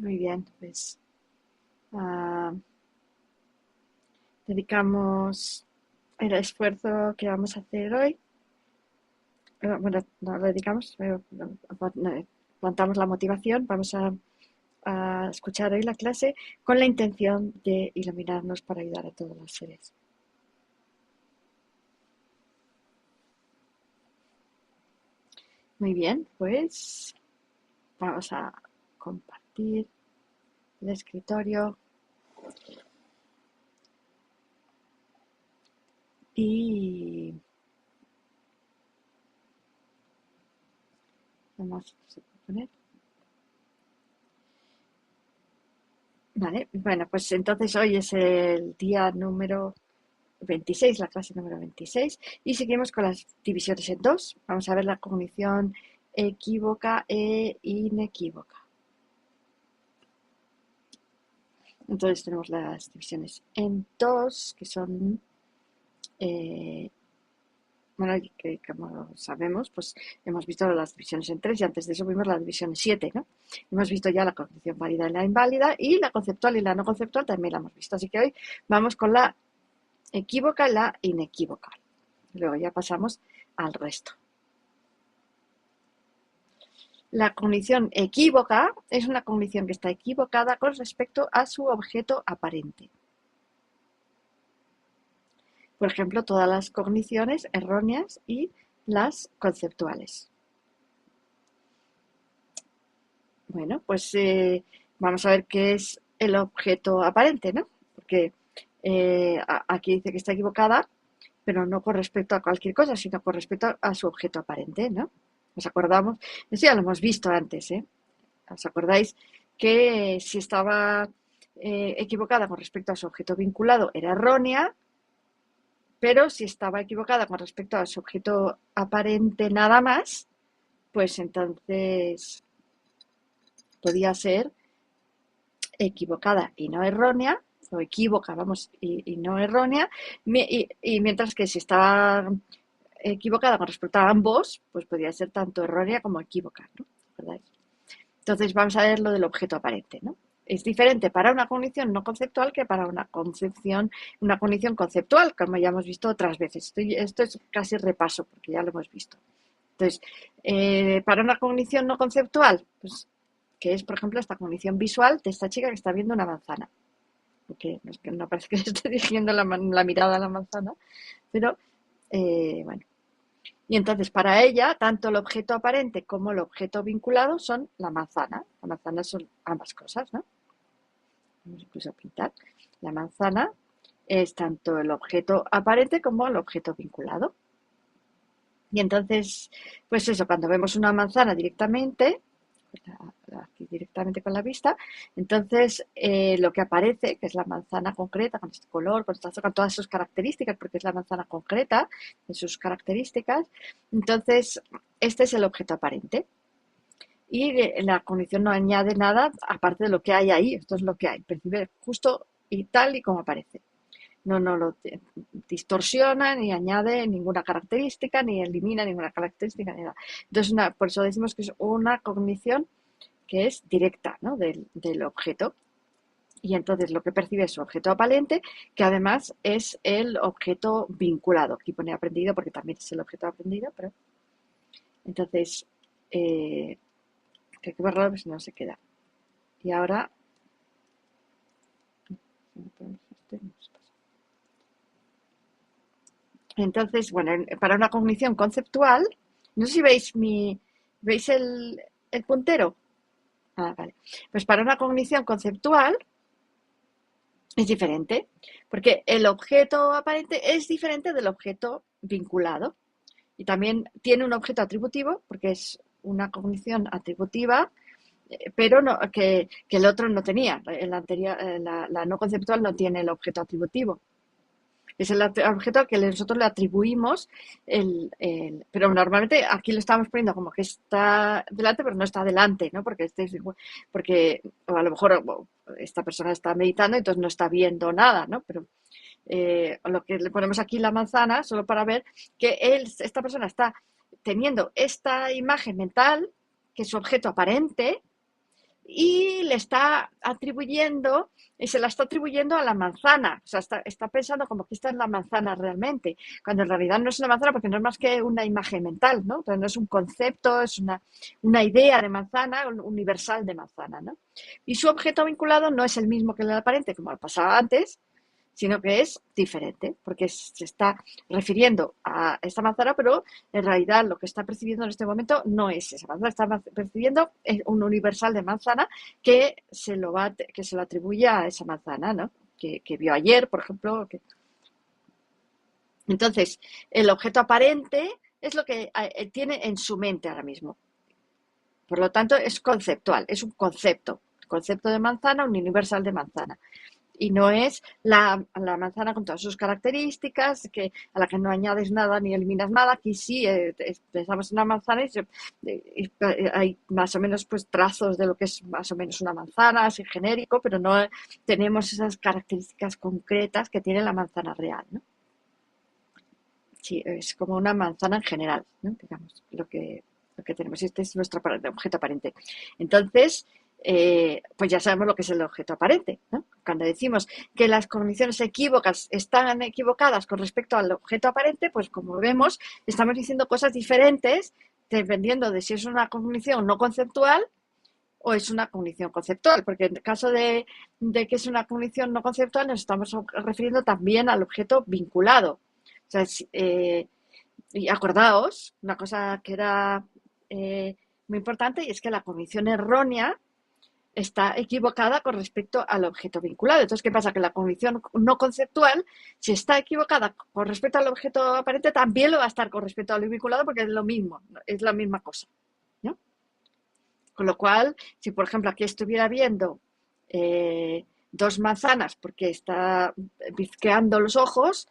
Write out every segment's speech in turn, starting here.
Muy bien, pues ah, dedicamos el esfuerzo que vamos a hacer hoy. Bueno, no lo dedicamos, plantamos la motivación. Vamos a escuchar hoy la clase con la intención de iluminarnos para ayudar a todos los seres. Muy bien, pues vamos a compartir el escritorio y vamos a poner. Vale, bueno, pues entonces hoy es el día número 26, la clase número 26, y seguimos con las divisiones en dos. Vamos a ver la cognición equívoca e inequívoca. Entonces tenemos las divisiones en dos, que son, bueno, que como sabemos, pues hemos visto las divisiones en tres y antes de eso vimos la división en siete, ¿no? Hemos visto ya la cognición válida y la inválida, y la conceptual y la no conceptual también la hemos visto. Así que hoy vamos con la equívoca y la inequívoca. Luego ya pasamos al resto. La cognición equívoca es una cognición que está equivocada con respecto a su objeto aparente. Por ejemplo, todas las cogniciones erróneas y las conceptuales. Bueno, pues vamos a ver qué es el objeto aparente, ¿no? Porque aquí dice que está equivocada, pero no con respecto a cualquier cosa, sino con respecto a su objeto aparente, ¿no? ¿Nos acordamos? Eso ya lo hemos visto antes, ¿eh? ¿Os acordáis que si estaba equivocada con respecto a su objeto vinculado era errónea, pero si estaba equivocada con respecto a su objeto aparente nada más, pues entonces podía ser equivocada y no errónea, o equívoca, vamos, y no errónea, y mientras que si estaba equivocada con respecto a ambos, pues podía ser tanto errónea como equívoca, ¿no? ¿Verdad? Entonces vamos a ver lo del objeto aparente, ¿no? Es diferente para una cognición no conceptual que para una cognición conceptual, como ya hemos visto otras veces. Esto es casi repaso, porque ya lo hemos visto. Entonces, para una cognición no conceptual, pues, que es, por ejemplo, esta cognición visual de esta chica que está viendo una manzana. Porque no parece que le esté dirigiendo la mirada a la manzana, pero bueno. Y entonces, para ella, tanto el objeto aparente como el objeto vinculado son la manzana. La manzana son ambas cosas, ¿no? Vamos incluso a pintar. La manzana es tanto el objeto aparente como el objeto vinculado. Y entonces, pues eso, cuando vemos una manzana directamente, aquí directamente con la vista, entonces lo que aparece, que es la manzana concreta, con este color, con todas sus características, porque es la manzana concreta, de sus características, entonces este es el objeto aparente. Y la cognición no añade nada aparte de lo que hay ahí, esto es lo que hay, percibe justo y tal y como aparece. No lo distorsiona, ni añade ninguna característica, ni elimina ninguna característica, ni nada. Entonces, por eso decimos que es una cognición que es directa, ¿no? del objeto. Y entonces lo que percibe es su objeto aparente, que además es el objeto vinculado. Aquí pone aprendido porque también es el objeto aprendido, pero entonces hay que verlo pues no se queda. Y ahora entonces, bueno, para una cognición conceptual, no sé si ¿veis el puntero? Ah, vale. Pues para una cognición conceptual es diferente, porque el objeto aparente es diferente del objeto vinculado. Y también tiene un objeto atributivo, porque es una cognición atributiva, pero no, que el otro no tenía. El anterior, la no conceptual no tiene el objeto atributivo. Es el objeto al que nosotros le atribuimos pero normalmente aquí lo estamos poniendo como que está delante, pero no está delante, ¿no? Porque o a lo mejor esta persona está meditando y entonces no está viendo nada, ¿no? Pero lo que le ponemos aquí la manzana, solo para ver que esta persona está teniendo esta imagen mental, que es su objeto aparente, y le está atribuyendo, y se la está atribuyendo a la manzana. O sea, está pensando como que esta es la manzana realmente, cuando en realidad no es una manzana porque no es más que una imagen mental, ¿no? Entonces no es un concepto, es una idea de manzana, universal de manzana, ¿no? Y su objeto vinculado no es el mismo que el aparente, como pasaba antes, sino que es diferente, porque se está refiriendo a esta manzana, pero en realidad lo que está percibiendo en este momento no es esa manzana, está percibiendo un universal de manzana que se lo atribuye a esa manzana, ¿no? Que vio ayer, por ejemplo. Entonces, el objeto aparente es lo que tiene en su mente ahora mismo. Por lo tanto, es conceptual, es un concepto de manzana, un universal de manzana y no es la manzana con todas sus características, a la que no añades nada ni eliminas nada. Aquí sí, pensamos en una manzana hay más o menos pues trazos de lo que es más o menos una manzana, así genérico, pero no tenemos esas características concretas que tiene la manzana real, ¿no? Sí, es como una manzana en general, ¿no? Digamos, lo que tenemos. Este es nuestro objeto aparente. Entonces, pues ya sabemos lo que es el objeto aparente, ¿no? Cuando decimos que las cogniciones equívocas están equivocadas con respecto al objeto aparente, pues como vemos, estamos diciendo cosas diferentes dependiendo de si es una cognición no conceptual o es una cognición conceptual, porque en el caso de que es una cognición no conceptual nos estamos refiriendo también al objeto vinculado. O sea, y acordaos, una cosa que era muy importante y es que la cognición errónea está equivocada con respecto al objeto vinculado. Entonces, ¿qué pasa? Que la cognición no conceptual, si está equivocada con respecto al objeto aparente, también lo va a estar con respecto a lo vinculado porque es lo mismo, es la misma cosa, ¿no? Con lo cual, si por ejemplo aquí estuviera viendo dos manzanas porque está bizqueando los ojos,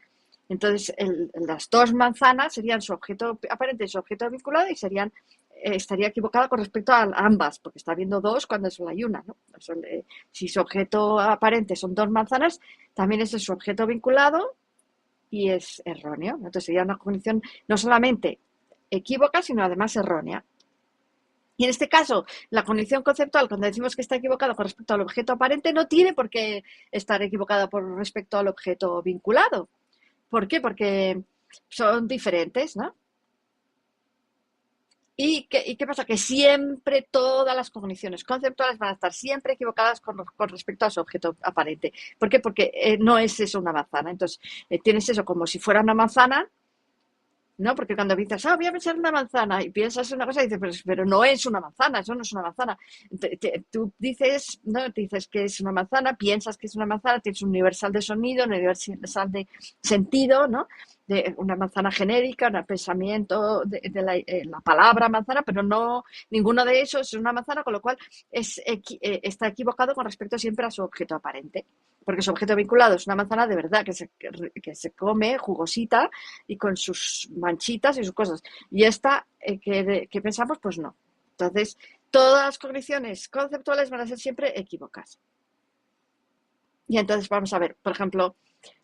entonces las dos manzanas serían su objeto aparente y su objeto vinculado y estaría equivocada con respecto a ambas, porque está viendo dos cuando solo hay una, ¿no? Si su objeto aparente son dos manzanas, también ese es su objeto vinculado y es erróneo. Entonces sería una cognición no solamente equívoca, sino además errónea. Y en este caso, la cognición conceptual, cuando decimos que está equivocado con respecto al objeto aparente, no tiene por qué estar equivocado con respecto al objeto vinculado. ¿Por qué? Porque son diferentes, ¿no? ¿Y qué pasa? Que siempre todas las cogniciones conceptuales van a estar siempre equivocadas con respecto a su objeto aparente. ¿Por qué? Porque no es eso una manzana. Entonces, tienes eso como si fuera una manzana, ¿no? Porque cuando piensas, voy a pensar en una manzana y piensas en una cosa y dices, pero no es una manzana, eso no es una manzana. Tú dices, ¿no? Dices que es una manzana, piensas que es una manzana, tienes un universal de sonido, un universal de sentido, ¿no? De una manzana genérica, un pensamiento de la palabra manzana, pero no, ninguno de esos es una manzana, con lo cual está equivocado con respecto siempre a su objeto aparente. Porque su objeto vinculado es una manzana de verdad que se come jugosita y con sus manchitas y sus cosas. Y esta que pensamos, pues no. Entonces, todas las cogniciones conceptuales van a ser siempre equívocas. Y entonces vamos a ver, por ejemplo,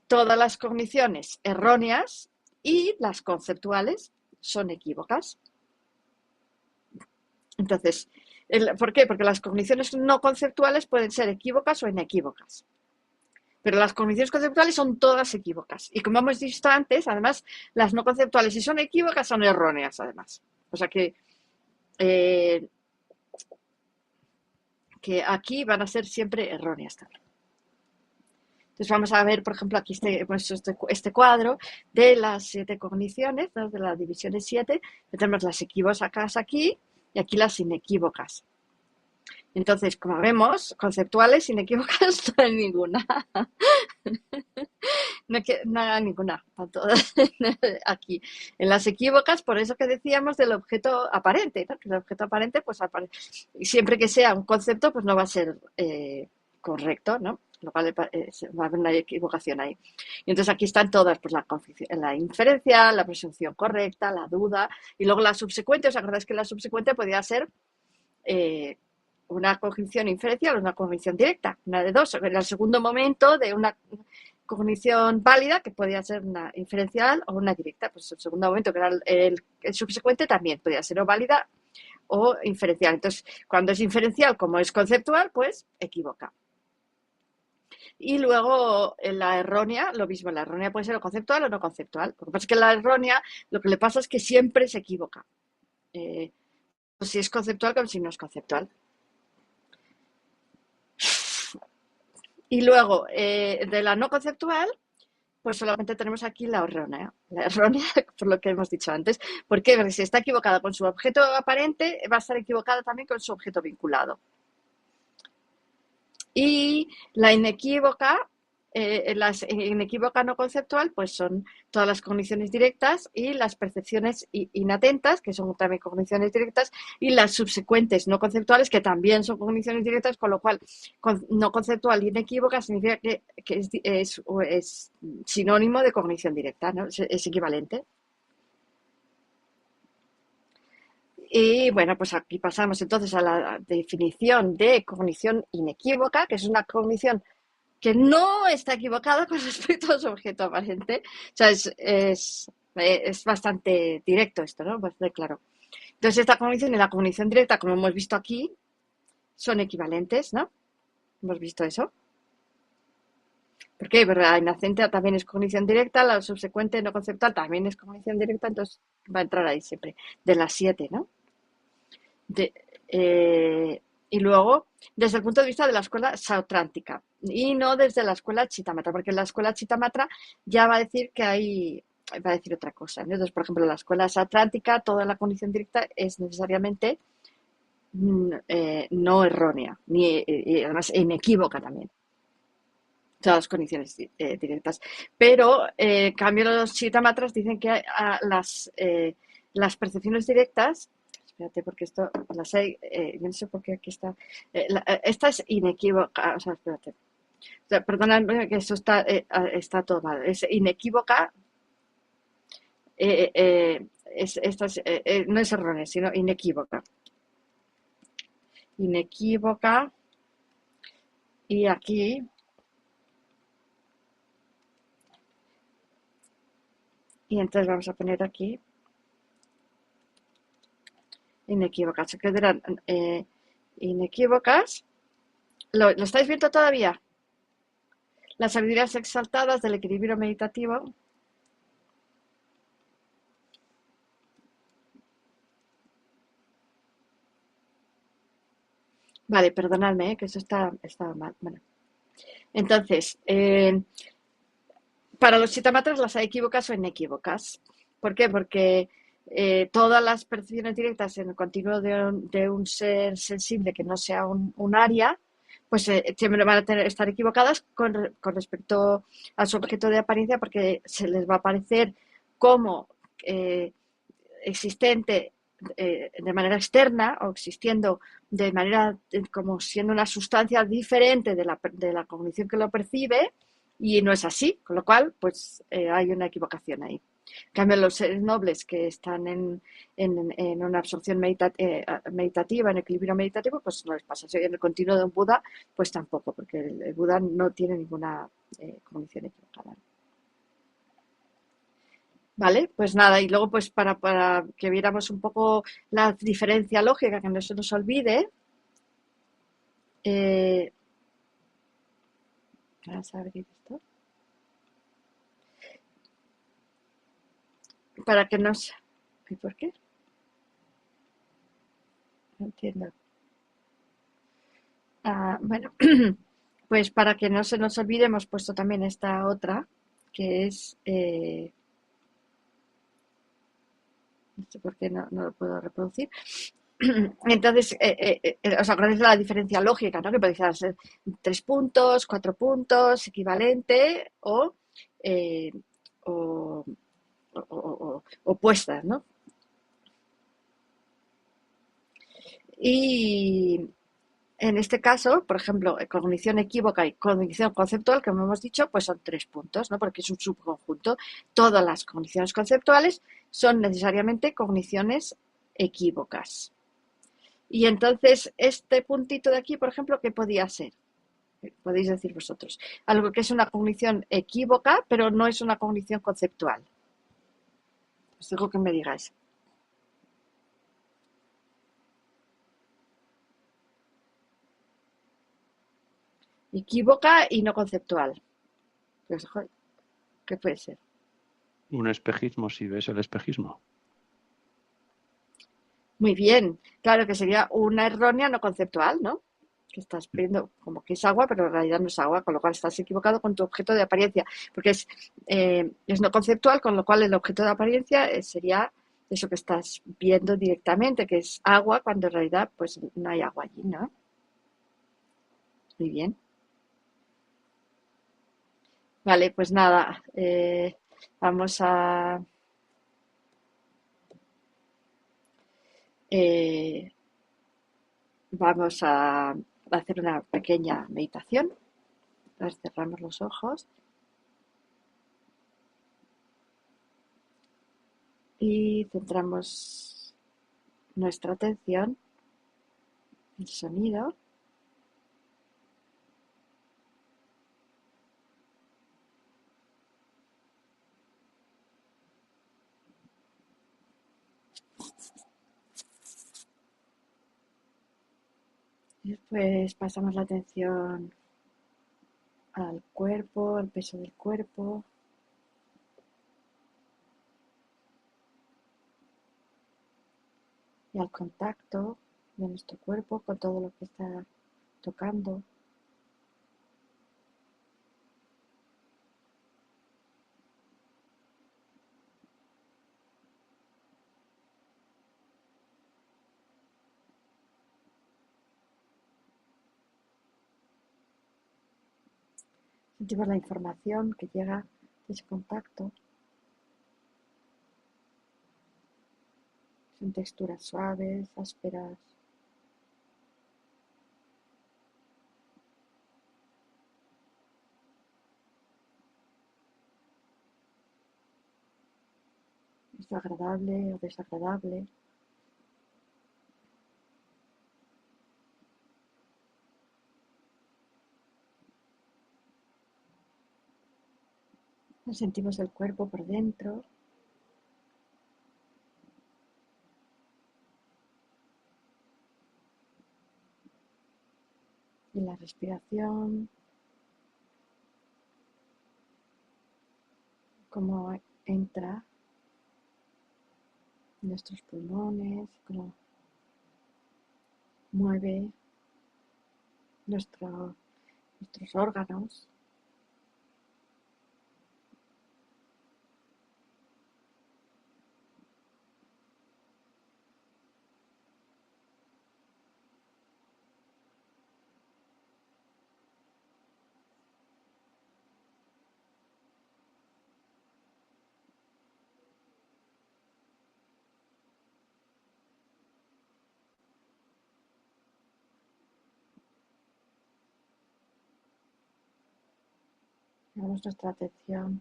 todas las cogniciones erróneas y las conceptuales son equívocas. Entonces, ¿por qué? Porque las cogniciones no conceptuales pueden ser equívocas o inequívocas. Pero las cogniciones conceptuales son todas equívocas. Y como hemos visto antes, además, las no conceptuales, si son equívocas, son erróneas, además. O sea eh, que aquí van a ser siempre erróneas también. Entonces vamos a ver, por ejemplo, aquí este cuadro de las 7 cogniciones, ¿no? De la división de 7. Tenemos las equívocas aquí y aquí las inequívocas. Entonces, como vemos, conceptuales, inequívocas, no hay ninguna. No hay ninguna, todas aquí. En las equívocas, por eso que decíamos del objeto aparente, ¿no? Que el objeto aparente, pues siempre que sea un concepto, pues no va a ser correcto, ¿no? Lo cual va a haber una equivocación ahí. Y entonces aquí están todas, pues la inferencia, la presunción correcta, la duda, y luego la subsecuente. ¿Os acordáis que la subsecuente podía ser una cognición inferencial o una cognición directa? Una de dos, en el segundo momento de una cognición válida, que podía ser una inferencial o una directa. Pues el segundo momento, que era el subsecuente, también podía ser o válida o inferencial. Entonces, cuando es inferencial, como es conceptual, pues equivoca. Y luego la errónea, lo mismo, la errónea puede ser o conceptual o no conceptual. Lo que pasa es que la errónea lo que le pasa es que siempre se equivoca. Eh, pues si es conceptual como si no es conceptual. Y luego, de la no conceptual, pues solamente tenemos aquí la errónea. La errónea, por lo que hemos dicho antes. Porque si está equivocada con su objeto aparente, va a estar equivocada también con su objeto vinculado. Y la inequívoca, las inequívoca no conceptual, pues son todas las cogniciones directas y las percepciones inatentas, que son también cogniciones directas, y las subsecuentes no conceptuales, que también son cogniciones directas, con lo cual no conceptual y inequívoca significa que es sinónimo de cognición directa, ¿no? Es equivalente. Y bueno, pues aquí pasamos entonces a la definición de cognición inequívoca, que es una cognición que no está equivocada con respecto a su objeto aparente. O sea, es bastante directo esto, ¿no? Bastante claro. Entonces, esta cognición y la cognición directa, como hemos visto aquí, son equivalentes, ¿no? Hemos visto eso. ¿Por qué? Porque la inocente también es cognición directa, la subsecuente no conceptual también es cognición directa, entonces va a entrar ahí siempre, de las 7, ¿no? De, y luego, desde el punto de vista de la escuela sautrántica y no desde la escuela chitamatra, porque la escuela chitamatra ya va a decir que va a decir otra cosa, ¿no? Entonces, por ejemplo, la escuela sautrántica, toda la condición directa es necesariamente no errónea, ni y además inequívoca también. Todas las condiciones directas. Pero, en cambio, los chitamatras dicen que las percepciones directas. Espérate, porque esto las hay. Yo no sé por qué aquí está. Esta es inequívoca. O sea, espérate. O sea, perdóname que esto está todo mal. Es inequívoca. Esta no es errónea, sino inequívoca. Inequívoca. Y aquí. Y entonces vamos a poner aquí inequívocas. Se quedarán inequívocas. ¿Lo estáis viendo todavía? Las sabidurías exaltadas del equilibrio meditativo. Vale, perdonadme, que eso está mal. Bueno, entonces, para los chitamatras las hay equívocas o inequívocas. ¿Por qué? Porque todas las percepciones directas en el continuo de un ser sensible que no sea un área, pues siempre van a estar equivocadas con respecto a su objeto de apariencia porque se les va a parecer como existente de manera externa o existiendo de manera como siendo una sustancia diferente de la cognición que lo percibe y no es así, con lo cual pues hay una equivocación ahí. En cambio, los seres nobles que están en una absorción meditativa, en equilibrio meditativo, pues no les pasa. En el continuo de un Buda, pues tampoco, porque el Buda no tiene ninguna cognición equivocada. Vale, pues nada, y luego pues para que viéramos un poco la diferencia lógica, que no se nos olvide, eh, vamos a abrir esto, para que nos... ¿Y por qué? No entiendo. Ah, bueno, pues para que no se nos olvide hemos puesto también esta otra, que es... no sé por qué no lo puedo reproducir. Entonces, os acordáis de la diferencia lógica, ¿no? Que podéis ser 3 puntos, 4 puntos, equivalente eh, o, o opuestas, ¿no? Y en este caso, por ejemplo, cognición equívoca y cognición conceptual, como hemos dicho, pues son 3 puntos, ¿no? Porque es un subconjunto. Todas las cogniciones conceptuales son necesariamente cogniciones equívocas. Y entonces, este puntito de aquí, por ejemplo, ¿qué podía ser? Podéis decir vosotros. Algo que es una cognición equívoca, pero no es una cognición conceptual. Os digo que me digáis. equívoca y no conceptual. Pues, joder, ¿qué puede ser? Un espejismo si ves el espejismo. Muy bien, claro que sería una errónea no conceptual, ¿no? Que estás viendo como que es agua, pero en realidad no es agua, con lo cual estás equivocado con tu objeto de apariencia, porque es no conceptual, con lo cual el objeto de apariencia sería eso que estás viendo directamente, que es agua, cuando en realidad pues no hay agua allí, ¿no? Muy bien. Vale, pues nada, vamos eh, vamos a hacer una pequeña meditación. Entonces cerramos los ojos y centramos nuestra atención en el sonido. Y después pasamos la atención al cuerpo, al peso del cuerpo y al contacto de nuestro cuerpo con todo lo que está tocando. Sentimos la información que llega de ese contacto. Son texturas suaves, ásperas. Es agradable o desagradable. Sentimos el cuerpo por dentro y la respiración, cómo entra en nuestros pulmones, cómo mueve nuestros órganos. Llevamos nuestra atención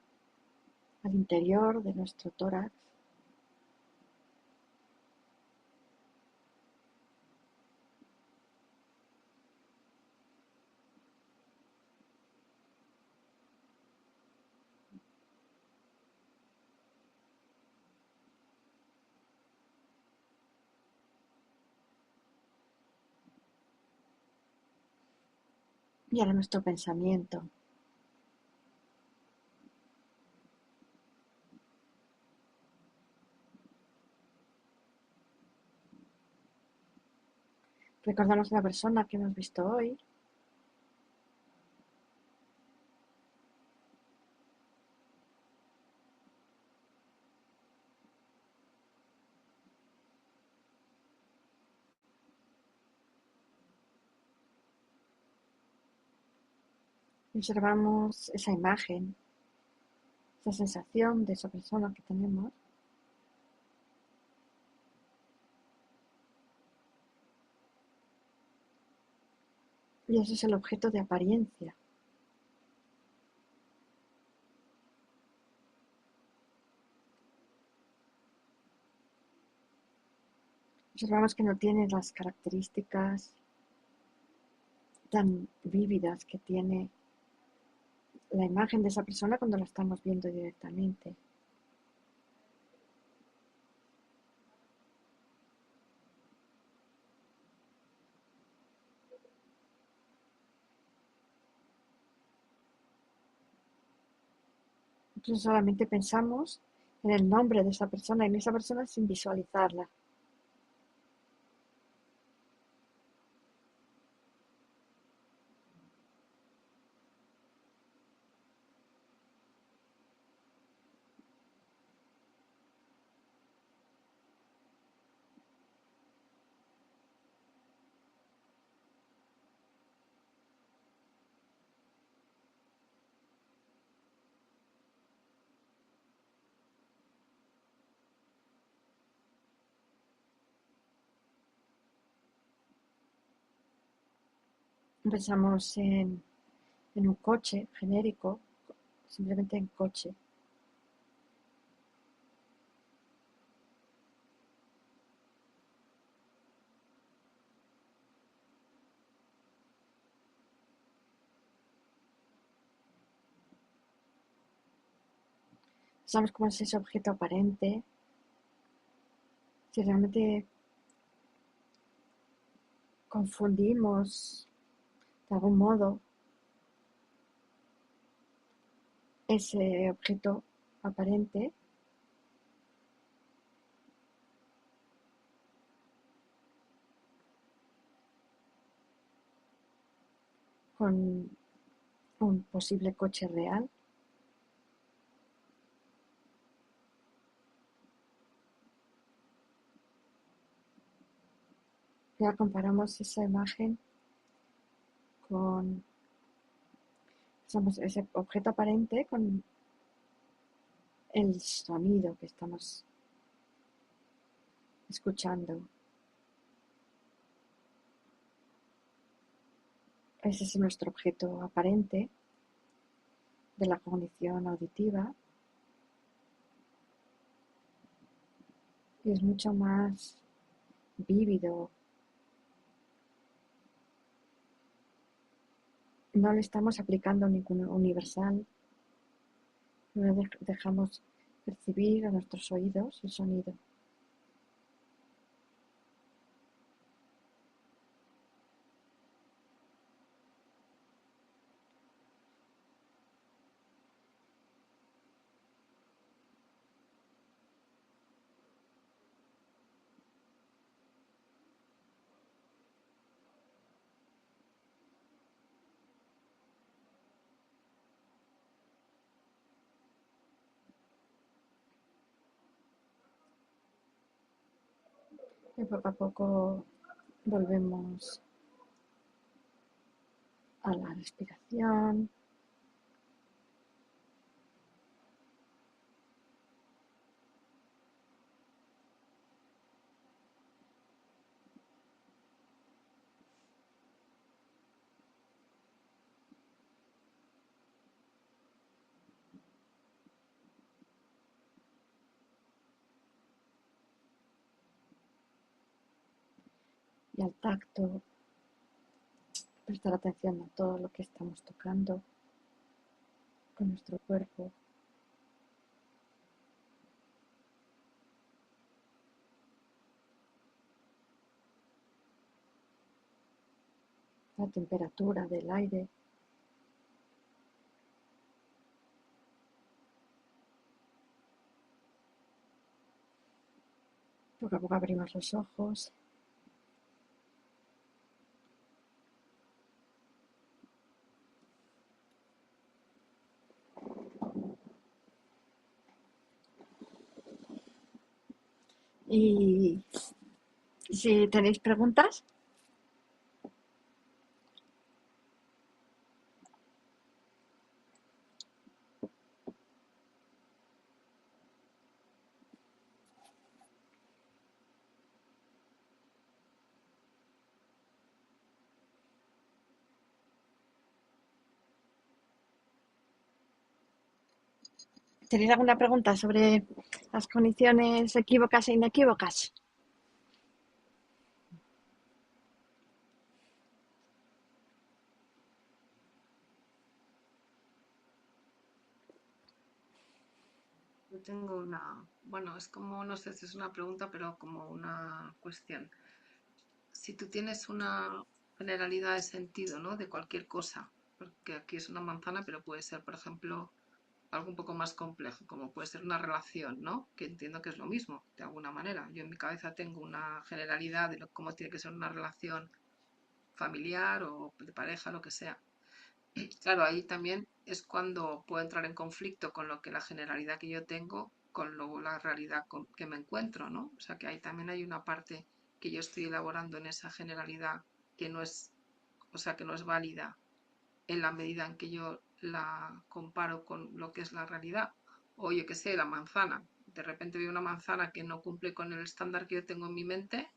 al interior de nuestro tórax. Y ahora nuestro pensamiento. Recordamos a la persona que hemos visto hoy y observamos esa imagen, esa sensación de esa persona que tenemos. Y ese es el objeto de apariencia. Observamos que no tiene las características tan vívidas que tiene la imagen de esa persona cuando la estamos viendo directamente. Entonces solamente pensamos en el nombre de esa persona, en esa persona sin visualizarla. Pensamos en un coche genérico, simplemente en coche. Pensamos cómo es ese objeto aparente, si realmente confundimos de algún modo ese objeto aparente con un posible coche real. Ya comparamos esa imagen con ese objeto aparente con el sonido que estamos escuchando. Ese es nuestro objeto aparente de la cognición auditiva y es mucho más vívido. No le estamos aplicando ningún universal, no dejamos percibir a nuestros oídos el sonido. Y poco a poco volvemos a la respiración. Y al tacto, prestar atención a todo lo que estamos tocando con nuestro cuerpo, la temperatura del aire. Poco a poco abrimos los ojos y si tenéis preguntas, ¿tenéis alguna pregunta sobre las condiciones equívocas e inequívocas? Yo tengo bueno, es como, no sé si es una pregunta, pero como una cuestión. Si tú tienes una generalidad de sentido, ¿no? De cualquier cosa, porque aquí es una manzana, pero puede ser, por ejemplo, algo un poco más complejo, como puede ser una relación, ¿no? Que entiendo que es lo mismo, de alguna manera. Yo en mi cabeza tengo una generalidad de cómo tiene que ser una relación familiar o de pareja, lo que sea. Claro, ahí también es cuando puedo entrar en conflicto con lo que la generalidad que yo tengo, con la realidad que me encuentro, ¿no? O sea que ahí también hay una parte que yo estoy elaborando en esa generalidad que no es, o sea, que no es válida en la medida en que yo la comparo con lo que es la realidad. O yo qué sé, la manzana. De repente veo una manzana que no cumple con el estándar que yo tengo en mi mente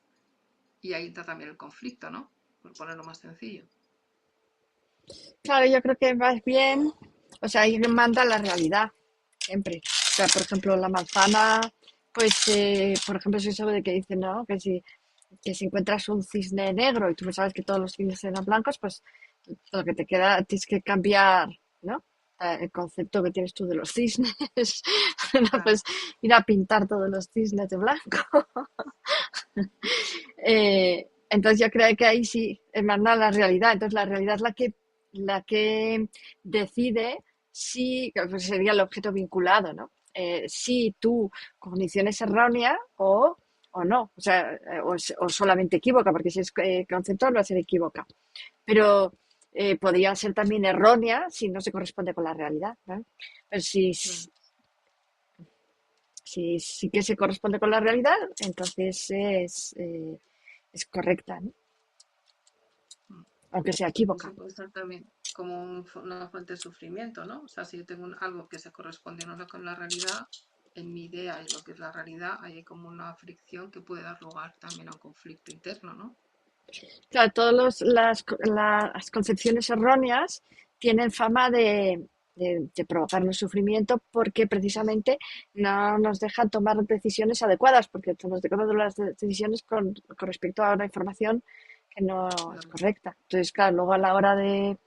y ahí está también el conflicto, ¿no? Por ponerlo más sencillo. Claro, yo creo que más bien, o sea, ahí manda la realidad, siempre. O sea, por ejemplo, la manzana, pues, por ejemplo, es eso de que dicen, ¿no? Que si encuentras un cisne negro y tú no sabes que todos los cisnes eran blancos, pues lo que te queda, tienes que cambiar, ¿no? El concepto que tienes tú de los cisnes. No Claro. pues ir a pintar todos los cisnes de blanco. Entonces yo creo que ahí sí emana la realidad. Entonces la realidad es la que decide si, pues sería el objeto vinculado, ¿no? Si tu cognición es errónea o no, o sea, o solamente equívoca, porque si es conceptual va a ser equívoca. Pero podría ser también errónea si no se corresponde con la realidad, ¿no? Pero Mm, si sí que se corresponde con la realidad, entonces es correcta, ¿no? mm. Aunque sea Y equívoca. eso puede ser también como una fuente de sufrimiento, ¿no? O sea, si yo tengo algo que se corresponde no con la realidad, en mi idea y lo que es la realidad, hay como una fricción que puede dar lugar también a un conflicto interno, ¿no? Claro, todas las concepciones erróneas tienen fama de provocarnos sufrimiento porque Eso, precisamente no nos dejan tomar decisiones adecuadas, porque nos tomando las decisiones con respecto a una información que no es claro. correcta. Entonces, claro, luego a la hora de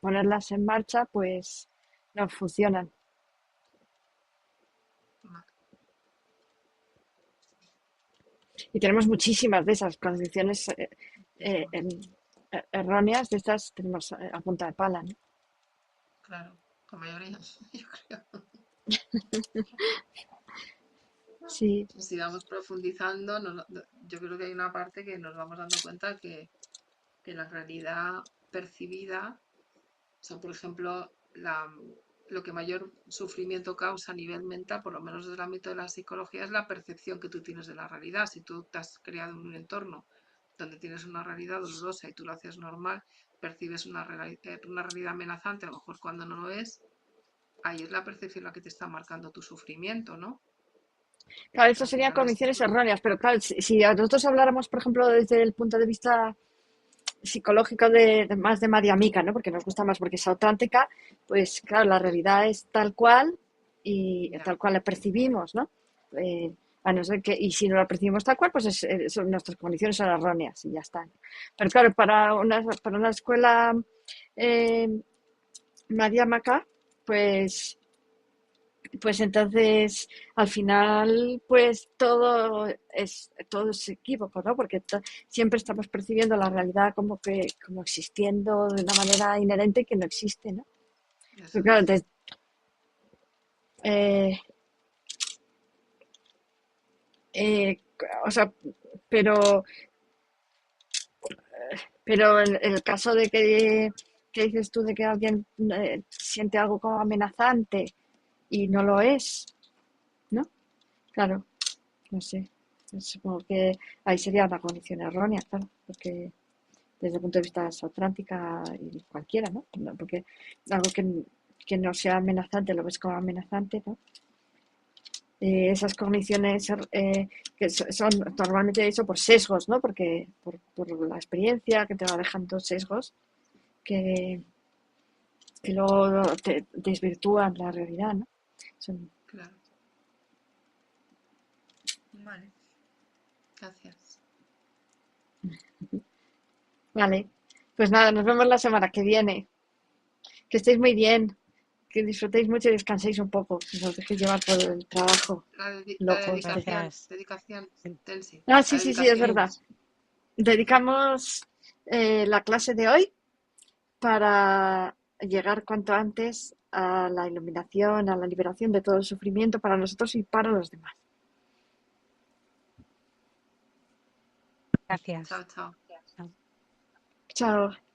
ponerlas en marcha, pues no funcionan. Vale. Y tenemos muchísimas de esas concepciones Muchísimo. erróneas, de estas tenemos a punta de pala, ¿no? Claro, la mayoría, yo creo. Sí, Si vamos profundizando, yo creo que hay una parte que nos vamos dando cuenta que la realidad percibida, o sea, por ejemplo, lo que mayor sufrimiento causa a nivel mental, por lo menos desde el ámbito de la psicología, es la percepción que tú tienes de la realidad. Si tú te has creado en un entorno donde tienes una realidad dolorosa y tú lo haces normal, percibes una realidad amenazante, a lo mejor cuando no lo es, ahí es la percepción la que te está marcando tu sufrimiento, ¿no? claro, Que eso al serían final es... cogniciones erróneas, pero claro, si nosotros habláramos, por ejemplo, desde el punto de vista psicológico más de María Mica, ¿no? Porque nos gusta más, porque es auténtica, pues claro, la realidad es tal cual y Ya, tal cual la percibimos, ¿no? A no ser que, y si no la percibimos tal cual, pues nuestras condiciones son erróneas y ya están. Pero claro, para una escuela eh, María Maca, pues entonces al final pues todo es equívoco, ¿no? Porque siempre estamos percibiendo la realidad como existiendo de una manera inherente que no existe, ¿no? Pero eso claro, es. entonces, eh, eh, o sea, pero pero en el caso de que dices tú de que alguien siente algo como amenazante y no lo es, ¿no? Claro, no sé. Supongo que ahí sería una condición errónea, claro, porque desde el punto de vista sotrántica y cualquiera, ¿no? Porque algo que no sea amenazante lo ves como amenazante, ¿no? Esas cogniciones que son normalmente eso por sesgos, ¿no? Porque por la experiencia que te va dejando sesgos que, que luego te desvirtúan la realidad, ¿no? Son- Claro. Vale, gracias. Vale, pues nada, nos vemos la semana que viene. Que estéis muy bien, que disfrutéis mucho y descanséis un poco, que no os dejéis llevar por el trabajo La loco este. Gracias. dedicación, Tensi, Ah, la sí, sí, sí, es dedicación. verdad. Dedicamos la clase de hoy para llegar cuanto antes a la iluminación, a la liberación de todo el sufrimiento para nosotros y para los demás. Chao, Gracias. chao. Chao. Chao.